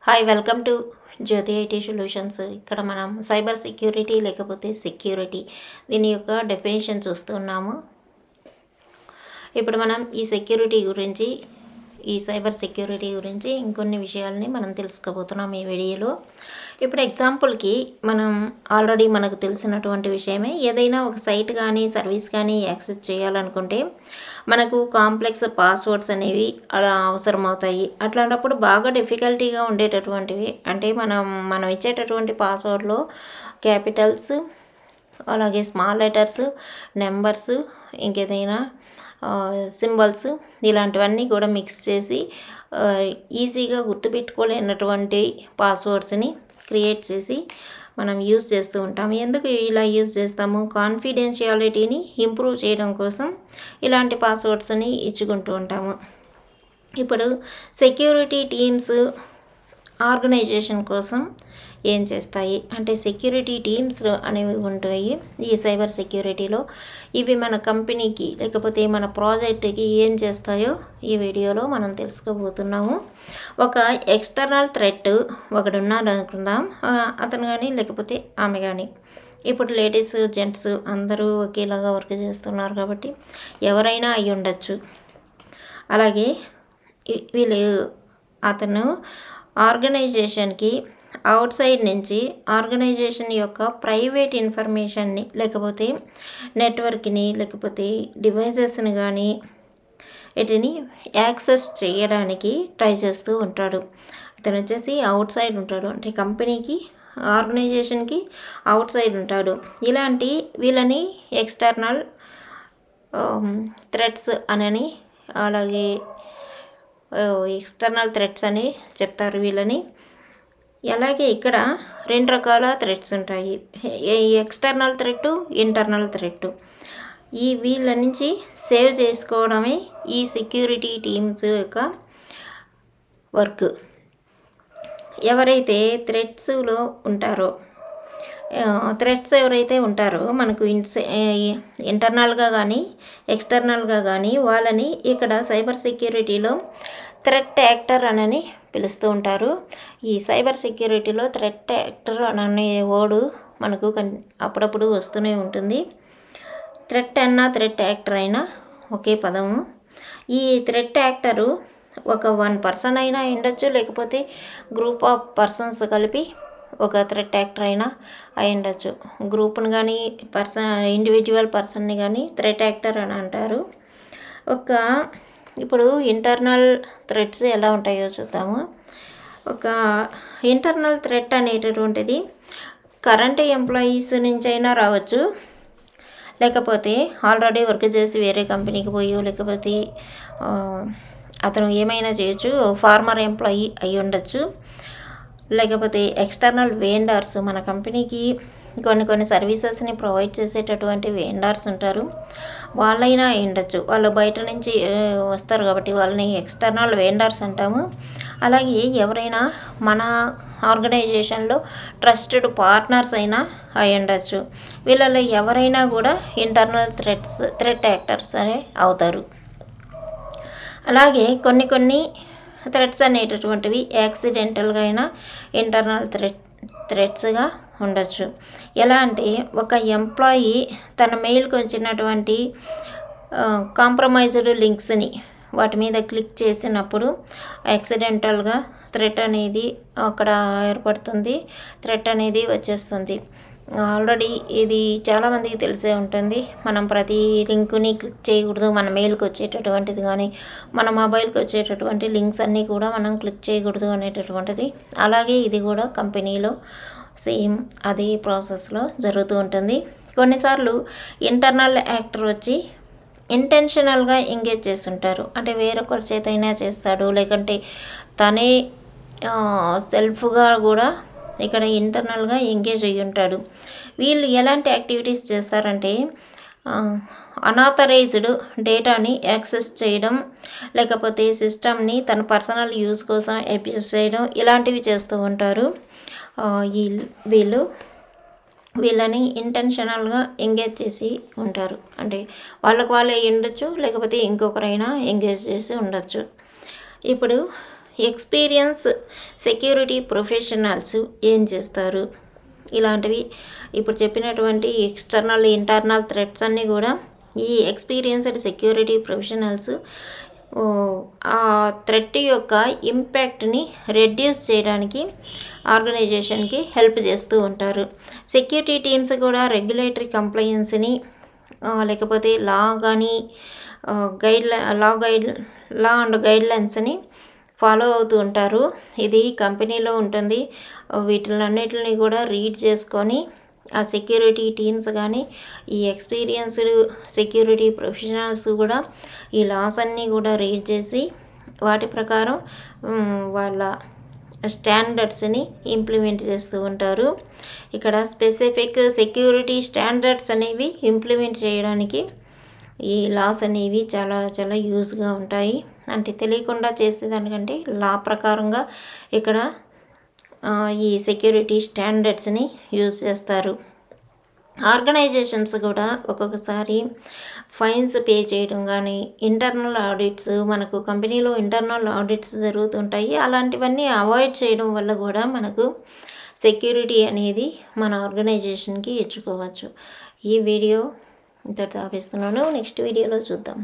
Hi welcome to Jyothi IT solutions. ఇక్కడ మనం cyber security లేకపోతే సెక్యూరిటీ దీని యొక్క డెఫినేషన్ చూస్తున్నాము. ఇప్పుడు మనం ఈ సైబర్ సెక్యూరిటీ గురించి ఇంకొన్ని విషయాలని మనం తెలుసుకోబోతున్నాం ఈ వీడియోలో. ఇప్పుడు ఎగ్జాంపుల్కి మనం ఆల్రెడీ మనకు తెలిసినటువంటి విషయమే, ఏదైనా ఒక సైట్ కానీ సర్వీస్ కానీ యాక్సెస్ చేయాలనుకుంటే మనకు కాంప్లెక్స్ పాస్వర్డ్స్ అనేవి అలా అవసరమవుతాయి. అట్లాంటప్పుడు బాగా డిఫికల్టీగా ఉండేటటువంటివి అంటే మనం ఇచ్చేటటువంటి పాస్వర్డ్లో క్యాపిటల్స్, అలాగే స్మాల్ లెటర్స్, నెంబర్స్, ఇంకేదైనా సింబల్స్ ఇలాంటివన్నీ కూడా మిక్స్ చేసి ఈజీగా గుర్తుపెట్టుకోలేనటువంటి పాస్వర్డ్స్ని క్రియేట్ చేసి మనం యూజ్ చేస్తూ ఉంటాము. ఎందుకు ఇలా యూజ్ చేస్తాము? కాన్ఫిడెన్షియాలిటీని ఇంప్రూవ్ చేయడం కోసం ఇలాంటి పాస్వర్డ్స్ని ఇచ్చుకుంటూ ఉంటాము. ఇప్పుడు సెక్యూరిటీ టీమ్స్ ఆర్గనైజేషన్ కోసం ఏం చేస్తాయి అంటే సెక్యూరిటీ టీమ్స్ అనేవి ఉంటాయి ఈ సైబర్ సెక్యూరిటీలో. ఇవి మన కంపెనీకి లేకపోతే మన ప్రాజెక్ట్కి ఏం చేస్తాయో ఈ వీడియోలో మనం తెలుసుకోబోతున్నాము. ఒక ఎక్స్టర్నల్ థ్రెట్ ఒకడు ఉన్నాడు అనుకుందాం, అతను కానీ లేకపోతే ఆమె కానీ. ఇప్పుడు లేడీస్ జెంట్స్ అందరూ ఒకేలాగా వర్క్ చేస్తున్నారు కాబట్టి ఎవరైనా అయి ఉండొచ్చు. అలాగే అతను ఆర్గనైజేషన్కి అవుట్ సైడ్ నుంచి ఆర్గనైజేషన్ యొక్క ప్రైవేట్ ఇన్ఫర్మేషన్ని లేకపోతే నెట్వర్క్ని లేకపోతే డివైజెస్ని కానీ వీటిని యాక్సెస్ చేయడానికి ట్రై చేస్తూ ఉంటాడు. అతను వచ్చేసి అవుట్ సైడ్ ఉంటాడు, అంటే కంపెనీకి ఆర్గనైజేషన్కి అవుట్ సైడ్ ఉంటాడు. ఇలాంటి వీళ్ళని ఎక్స్టర్నల్ థ్రెట్స్ అని అలాగే ఎక్స్టర్నల్ థ్రెట్స్ అని చెప్తారు వీళ్ళని. అలాగే ఇక్కడ రెండు రకాల థ్రెట్స్ ఉంటాయి, ఎక్స్టర్నల్ థ్రెట్, ఇంటర్నల్ థ్రెట్. వీళ్ళ నుంచి సేవ్ చేసుకోవడమే ఈ సెక్యూరిటీ టీమ్స్ యొక్క వర్క్. ఎవరైతే థ్రెట్స్లో ఉంటారో మనకు ఇంటర్నల్గా కానీ ఎక్స్టర్నల్గా కానీ వాళ్ళని ఇక్కడ సైబర్ సెక్యూరిటీలో థ్రెట్ యాక్టర్ అని పిలుస్తూ ఉంటారు. ఈ సైబర్ సెక్యూరిటీలో థ్రెట్ యాక్టర్ అనే వర్డ్ మనకు అప్పుడప్పుడు వస్తూనే ఉంటుంది. థ్రెట్ అన్నా థ్రెట్ యాక్టర్ అయినా ఒకే పదము. ఈ థ్రెట్ యాక్టరు ఒక 1 పర్సన్ అయినా ఉండొచ్చు, లేకపోతే గ్రూప్ ఆఫ్ పర్సన్స్ కలిపి ఒక థ్రెట్ యాక్టర్ అయినా అయి ఉండొచ్చు. గ్రూప్ని కానీ ఇండివిజువల్ పర్సన్ని కానీ థ్రెట్ యాక్టర్ అని అంటారు. ఇప్పుడు ఇంటర్నల్ థ్రెట్స్ ఎలా ఉంటాయో చూద్దాము. ఒక ఇంటర్నల్ థ్రెట్ అనేటటువంటిది కరెంట్ ఎంప్లాయీస్ నుంచి అయినా రావచ్చు, లేకపోతే ఆల్రెడీ వర్క్ చేసి వేరే కంపెనీకి పోయో, లేకపోతే అతను ఏమైనా చేయొచ్చు, ఫార్మర్ ఎంప్లాయీ అయి ఉండొచ్చు, లేకపోతే ఎక్స్టర్నల్ వెండర్స్, మన కంపెనీకి కొన్ని సర్వీసెస్ని ప్రొవైడ్ చేసేటటువంటి వెండర్స్ ఉంటారు, వాళ్ళైనా ఉండొచ్చు. వాళ్ళు బయట నుంచి వస్తారు కాబట్టి వాళ్ళని ఎక్స్టర్నల్ వెండర్స్ అంటాము. అలాగే ఎవరైనా మన ఆర్గనైజేషన్లో ట్రస్టెడ్ పార్ట్నర్స్ అయినా అయి ఉండొచ్చు. వీళ్ళలో ఎవరైనా కూడా ఇంటర్నల్ థ్రెట్ యాక్టర్స్ అనే అవుతారు. అలాగే కొన్ని థ్రెట్స్ అనేటటువంటివి యాక్సిడెంటల్గా అయినా ఇంటర్నల్ థ్రెట్స్గా ఉండొచ్చు. ఎలా అంటే ఒక ఎంప్లాయీ తన మెయిల్కి వచ్చినటువంటి కాంప్రమైజ్డ్ లింక్స్ని వాటి మీద క్లిక్ చేసినప్పుడు యాక్సిడెంటల్గా థ్రెట్ అనేది అక్కడ ఏర్పడుతుంది, థ్రెట్ అనేది వచ్చేస్తుంది. ఆల్రెడీ ఇది చాలామందికి తెలిసే ఉంటుంది. మనం ప్రతి లింకుని క్లిక్ చేయకూడదు, మన మెయిల్కి వచ్చేటటువంటిది కానీ మన మొబైల్కి వచ్చేటటువంటి లింక్స్ అన్నీ కూడా మనం క్లిక్ చేయకూడదు అనేటటువంటిది. అలాగే ఇది కూడా కంపెనీలో సేమ్ అదే ప్రాసెస్లో జరుగుతూ ఉంటుంది. కొన్నిసార్లు ఇంటర్నల్ యాక్టర్ వచ్చి ఇంటెన్షనల్గా ఎంగేజ్ చేస్తుంటారు, అంటే వేరొకరి చేత అయినా చేస్తాడు, లేకంటే తనే సెల్ఫ్గా కూడా ఇక్కడ ఇంటర్నల్గా ఎంగేజ్ అయ్యి ఉంటాడు. వీళ్ళు ఎలాంటి యాక్టివిటీస్ చేస్తారంటే అనాథరైజ్డ్ డేటాని యాక్సెస్ చేయడం, లేకపోతే సిస్టమ్ని తన పర్సనల్ యూజ్ కోసం అబ్యూస్ చేయడం, ఇలాంటివి చేస్తూ ఉంటారు. వీళ్ళని ఇంటెన్షనల్గా ఎంగేజ్ చేసి ఉంటారు, అంటే వాళ్ళే ఉండొచ్చు, లేకపోతే ఇంకొకరైనా ఎంగేజ్ చేసి ఉండొచ్చు. ఇప్పుడు ఎక్స్పీరియన్స్ సెక్యూరిటీ ప్రొఫెషనల్స్ ఏం చేస్తారు, ఇలాంటివి ఇప్పుడు చెప్పినటువంటి ఎక్స్టర్నల్ ఇంటర్నల్ థ్రెట్స్ అన్నీ కూడా ఈ ఎక్స్పీరియన్స్డ్ సెక్యూరిటీ ప్రొఫెషనల్స్ ఆ థ్రెట్ యొక్క ఇంపాక్ట్ని రెడ్యూస్ చేయడానికి ఆర్గనైజేషన్కి హెల్ప్ చేస్తూ ఉంటారు. సెక్యూరిటీ టీమ్స్ కూడా రెగ్యులేటరీ కంప్లయన్స్ని లేకపోతే లా కానీ లా అండ్ గైడ్లైన్స్ని ఫాలో అవుతూ ఉంటారు. ఇది కంపెనీలో ఉంటుంది. వీటిలన్నిటిని కూడా రీడ్ చేసుకొని ఆ సెక్యూరిటీ టీమ్స్ కానీ ఈ ఎక్స్పీరియన్స్డ్ సెక్యూరిటీ ప్రొఫెషనల్స్ కూడా ఈ లాస్ అన్నీ కూడా రీడ్ చేసి వాటి ప్రకారం వాళ్ళ స్టాండర్డ్స్ని ఇంప్లిమెంట్ చేస్తూ ఉంటారు. ఇక్కడ స్పెసిఫిక్ సెక్యూరిటీ స్టాండర్డ్స్ అనేవి ఇంప్లిమెంట్ చేయడానికి ఈ లాస్ అనేవి చాలా చాలా యూజ్గా ఉంటాయి. అంటే తెలియకుండా చేసేదానికంటే లా ప్రకారంగా ఇక్కడ ఈ సెక్యూరిటీ స్టాండర్డ్స్ని యూజ్ చేస్తారు. ఆర్గనైజేషన్స్ కూడా ఒక్కొక్కసారి ఫైన్స్ పే చేయడం కానీ ఇంటర్నల్ ఆడిట్స్, మనకు కంపెనీలో ఇంటర్నల్ ఆడిట్స్ జరుగుతుంటాయి. అలాంటివన్నీ అవాయిడ్ చేయడం వల్ల కూడా మనకు సెక్యూరిటీ అనేది మన ఆర్గనైజేషన్కి ఇచ్చుకోవచ్చు. ఈ వీడియో ఇంతటితో ఆపిస్తున్నాను. నెక్స్ట్ వీడియోలో చూద్దాం.